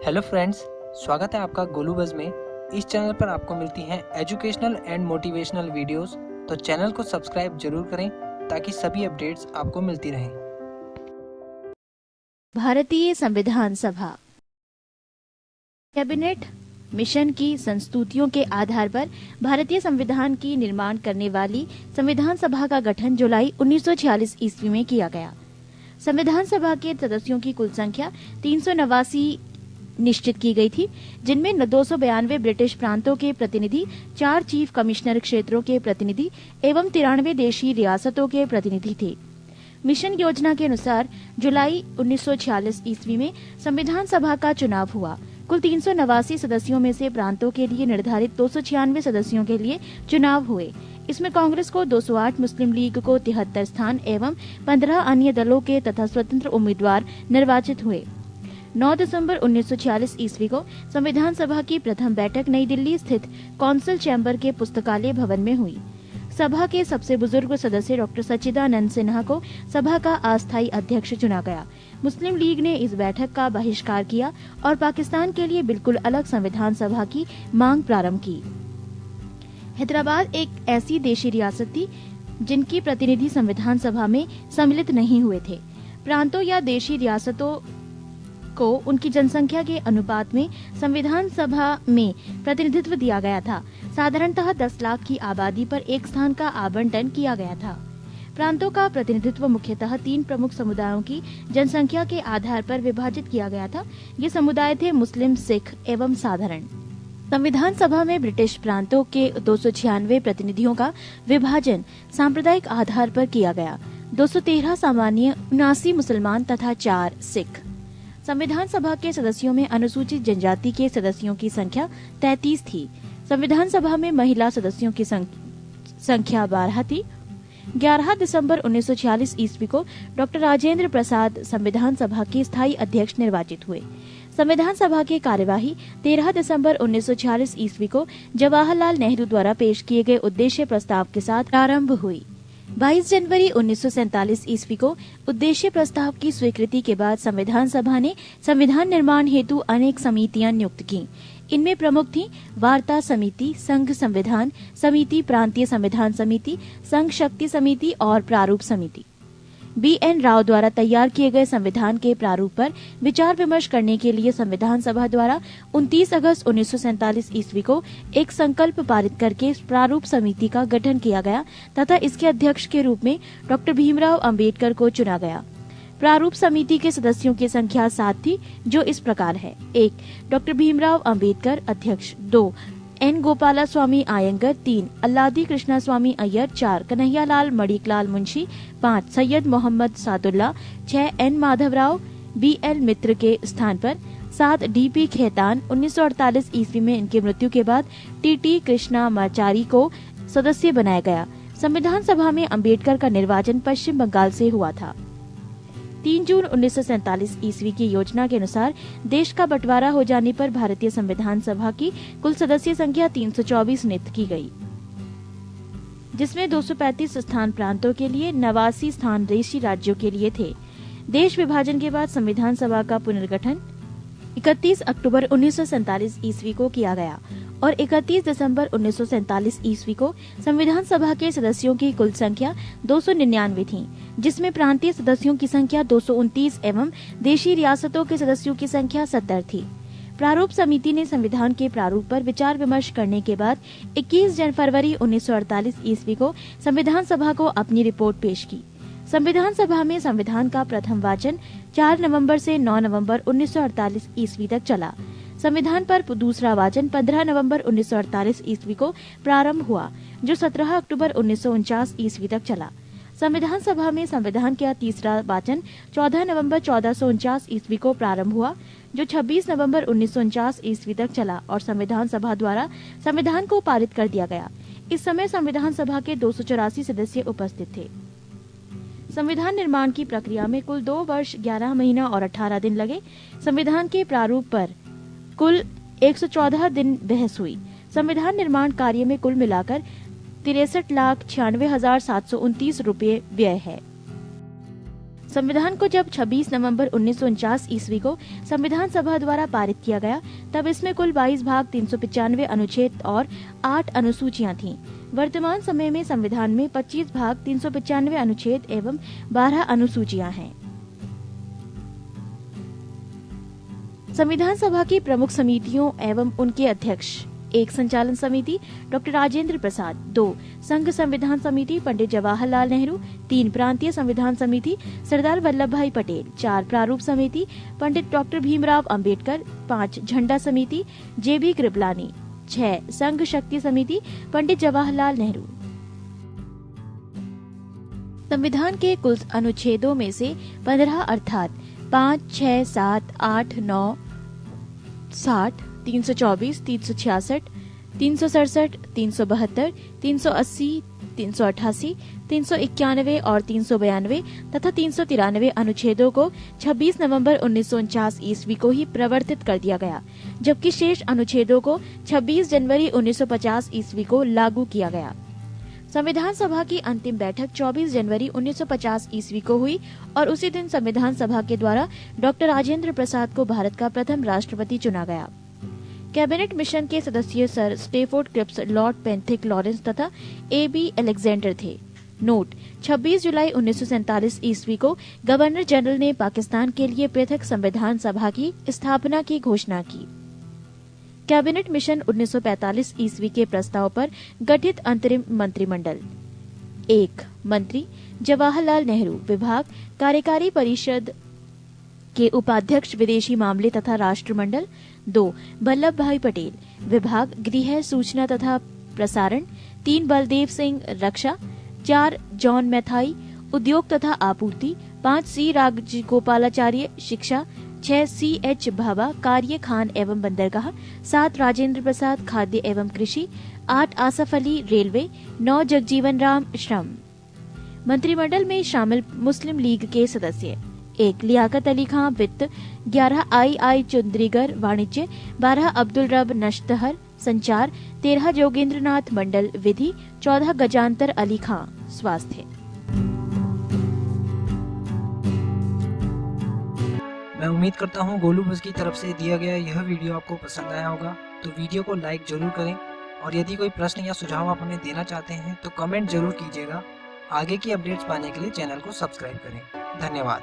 Hello friends, स्वागत है आपका गोलू बज में। इस चैनल पर आपको मिलती हैं एजुकेशनल एंड मोटिवेशनल वीडियोस, तो चैनल को सब्सक्राइब जरूर करें ताकि सभी अपडेट्स आपको मिलती रहें। भारतीय संविधान सभा कैबिनेट मिशन की संस्तुतियों के आधार पर भारतीय संविधान की निर्माण करने वाली संविधान सभा का गठन जुलाई 1946 ईस्वी में किया गया। संविधान सभा के सदस्यों की कुल संख्या 389 निश्चित की गई थी, जिनमें 292 ब्रिटिश प्रांतों के प्रतिनिधि, 4 चीफ कमिश्नर क्षेत्रों के प्रतिनिधि एवं 93 देशी रियासतों के प्रतिनिधि थे। मिशन योजना के अनुसार जुलाई 1946 ईस्वी में संविधान सभा का चुनाव हुआ। कुल 389 सदस्यों में से प्रांतों के लिए निर्धारित 296 सदस्यों के लिए चुनाव हुए। इसमें कांग्रेस को 208, मुस्लिम लीग को 73 स्थान एवं 15 अन्य दलों के तथा स्वतंत्र उम्मीदवार निर्वाचित हुए। 9 दिसंबर 1946 ईस्वी को संविधान सभा की प्रथम बैठक नई दिल्ली स्थित कौंसिल चैम्बर के पुस्तकालय भवन में हुई। सभा के सबसे बुजुर्ग सदस्य डॉक्टर सच्चिदानंद सिन्हा को सभा का अस्थायी अध्यक्ष चुना गया। मुस्लिम लीग ने इस बैठक का बहिष्कार किया और पाकिस्तान के लिए बिल्कुल अलग संविधान सभा की मांग प्रारंभ की। हैदराबाद एक ऐसी देशी रियासत थी जिनकी प्रतिनिधि संविधान सभा में सम्मिलित नहीं हुए थे। प्रांतों या देशी रियासतों को उनकी जनसंख्या के अनुपात में संविधान सभा में प्रतिनिधित्व दिया गया था। साधारणतः 10 लाख की आबादी पर एक स्थान का आवंटन किया गया था। प्रांतों का प्रतिनिधित्व मुख्यतः 3 प्रमुख समुदायों की जनसंख्या के आधार पर विभाजित किया गया था। ये समुदाय थे मुस्लिम, सिख एवं साधारण। संविधान सभा में ब्रिटिश प्रांतों के 296 प्रतिनिधियों का विभाजन सांप्रदायिक आधार पर किया गया। 213 सामान्य, 79 मुसलमान तथा 4 सिख। संविधान सभा के सदस्यों में अनुसूचित जनजाति के सदस्यों की संख्या 33 थी। संविधान सभा में महिला सदस्यों की संख्या 12 थी। 11 दिसंबर 1946 ईस्वी को डॉक्टर राजेंद्र प्रसाद संविधान सभा के स्थायी अध्यक्ष निर्वाचित हुए। संविधान सभा की कार्यवाही 13 दिसंबर 1946 ईस्वी को जवाहरलाल नेहरू द्वारा पेश किए गए उद्देश्य प्रस्ताव के साथ प्रारंभ हुई। 22 जनवरी 1947 ईस्वी को उद्देश्य प्रस्ताव की स्वीकृति के बाद संविधान सभा ने संविधान निर्माण हेतु अनेक समितियां नियुक्त की। इनमें प्रमुख थी वार्ता समिति, संघ संविधान समिति, प्रांतीय संविधान समिति, संघ शक्ति समिति और प्रारूप समिति। BN राव द्वारा तैयार किए गए संविधान के प्रारूप पर विचार विमर्श करने के लिए संविधान सभा द्वारा 29 अगस्त 1947 ईस्वी को एक संकल्प पारित करके प्रारूप समिति का गठन किया गया तथा इसके अध्यक्ष के रूप में डॉक्टर भीमराव अंबेडकर को चुना गया। प्रारूप समिति के सदस्यों की संख्या 7 थी, जो इस प्रकार है: 1 डॉक्टर भीमराव अंबेडकर अध्यक्ष, 2 N गोपालास्वामी आयंगर, 3 अल्लादी कृष्णा स्वामी अय्यर, 4 कन्हैयालाल मणिकलाल मुंशी, 5 सैयद मोहम्मद सादुल्ला, 6 N माधवराव BL मित्र के स्थान पर, 7 DP खेतान। 1948 ईस्वी में इनकी मृत्यु के बाद TT कृष्णामाचारी को सदस्य बनाया गया। संविधान सभा में अंबेडकर का निर्वाचन पश्चिम बंगाल से हुआ था। 3 जून 1947 ईस्वी की योजना के अनुसार देश का बंटवारा हो जाने पर भारतीय संविधान सभा की कुल सदस्य संख्या 324 नियुक्त की गई, जिसमें 235 स्थान प्रांतों के लिए, 89 स्थान देशी राज्यों के लिए थे। देश विभाजन के बाद संविधान सभा का पुनर्गठन 31 अक्टूबर 1947 ईस्वी को किया गया और 31 दिसंबर 1947 ईस्वी को संविधान सभा के सदस्यों की कुल संख्या 299 थी, जिसमें प्रांतीय सदस्यों की संख्या 229 एवं देशी रियासतों के सदस्यों की संख्या 70 थी। प्रारूप समिति ने संविधान के प्रारूप पर विचार विमर्श करने के बाद 21 फरवरी 1948 ईस्वी को संविधान सभा को अपनी रिपोर्ट पेश की। संविधान सभा में संविधान का प्रथम वाचन 4 नवंबर से 9 नवंबर 1948 ईस्वी तक चला। संविधान पर दूसरा वाचन 15 नवंबर 1948 ईस्वी को प्रारंभ हुआ, जो 17 अक्टूबर 1949 ईस्वी तक चला। संविधान सभा में संविधान का तीसरा वाचन 14 नवंबर 1449 ईस्वी को प्रारंभ हुआ, जो 26 नवंबर 1949 ईस्वी तक चला और संविधान सभा द्वारा संविधान को पारित कर दिया गया। इस समय संविधान सभा के 284 सदस्य उपस्थित थे। संविधान निर्माण की प्रक्रिया में कुल 2 वर्ष 11 महीना और 18 दिन लगे। संविधान के प्रारूप पर कुल 114 दिन बहस हुई। संविधान निर्माण कार्य में कुल मिलाकर 63,96,729 रुपये व्यय है। संविधान को जब 26 नवंबर 1949 ईस्वी को संविधान सभा द्वारा पारित किया गया, तब इसमें कुल 22 भाग 395 अनुच्छेद और 8 अनुसूचियां थीं। वर्तमान समय में संविधान में 25 भाग 395 अनुच्छेद एवं 12 अनुसूचियां हैं। संविधान सभा की प्रमुख समितियों एवं उनके अध्यक्ष: 1 संचालन समिति डॉक्टर राजेंद्र प्रसाद, 2 संघ संविधान समिति पंडित जवाहरलाल नेहरू, 3 प्रांतीय संविधान समिति सरदार वल्लभ भाई पटेल, 4 प्रारूप समिति पंडित डॉक्टर भीमराव अंबेडकर, 5 झंडा समिति JB कृपलानी, 6 संघ शक्ति समिति पंडित जवाहरलाल नेहरू। संविधान के कुल अनुच्छेदों में से 15 अर्थात 5, 6, 7, 8, 9, 60, 324, 366, 367, 372, 380, 388, 391 और 392 तथा 393 अनुच्छेदों को 26 नवंबर 1949 ईस्वी को ही प्रवर्तित कर दिया गया, जबकि शेष अनुच्छेदों को 26 जनवरी 1950 ईस्वी को लागू किया गया। संविधान सभा की अंतिम बैठक 24 जनवरी 1950 ईस्वी को हुई और उसी दिन संविधान सभा के द्वारा डॉक्टर राजेंद्र प्रसाद को भारत का प्रथम राष्ट्रपति चुना गया। कैबिनेट मिशन के सदस्य sir Stafford Cripps, Lord Pethick Lawrence तथा AB अलेक्जेंडर थे। नोट: 26 जुलाई 1947 ईस्वी को गवर्नर जनरल ने पाकिस्तान के लिए पृथक संविधान सभा की स्थापना की घोषणा की। कैबिनेट मिशन 1945 ईस्वी के प्रस्ताव पर गठित अंतरिम मंत्रिमंडल: 1 मंत्री जवाहरलाल नेहरू, विभाग कार्यकारी परिषद के उपाध्यक्ष विदेशी मामले तथा राष्ट्रमंडल। 2 वल्लभ भाई पटेल, विभाग गृह सूचना तथा प्रसारण। 3 बलदेव सिंह, रक्षा। 4 जॉन मैथाई, उद्योग तथा आपूर्ति। 5 C राजगोपालाचार्य, शिक्षा। 6 CH भाभा, कार्य खान एवं बंदरगाह। 7 राजेंद्र प्रसाद, खाद्य एवं कृषि। 8 आसफ अली, रेलवे। 9 जगजीवन राम, श्रम। मंत्रिमंडल में शामिल मुस्लिम लीग के सदस्य: 1 लियाकत अली खां, वित्त। 11 II चुंद्रीगर, वाणिज्य। 12 अब्दुल रब नश्तहर, संचार। 13 जोगेंद्रनाथ मंडल, विधि। 14 गजांतर अली खां, स्वास्थ्य। मैं उम्मीद करता हूँ गोलू बस की तरफ से दिया गया यह वीडियो आपको पसंद आया होगा, तो वीडियो को लाइक जरूर करें और यदि कोई प्रश्न या सुझाव आप हमें देना चाहते हैं तो कमेंट जरूर कीजिएगा। आगे की अपडेट्स पाने के लिए चैनल को सब्सक्राइब करें। धन्यवाद।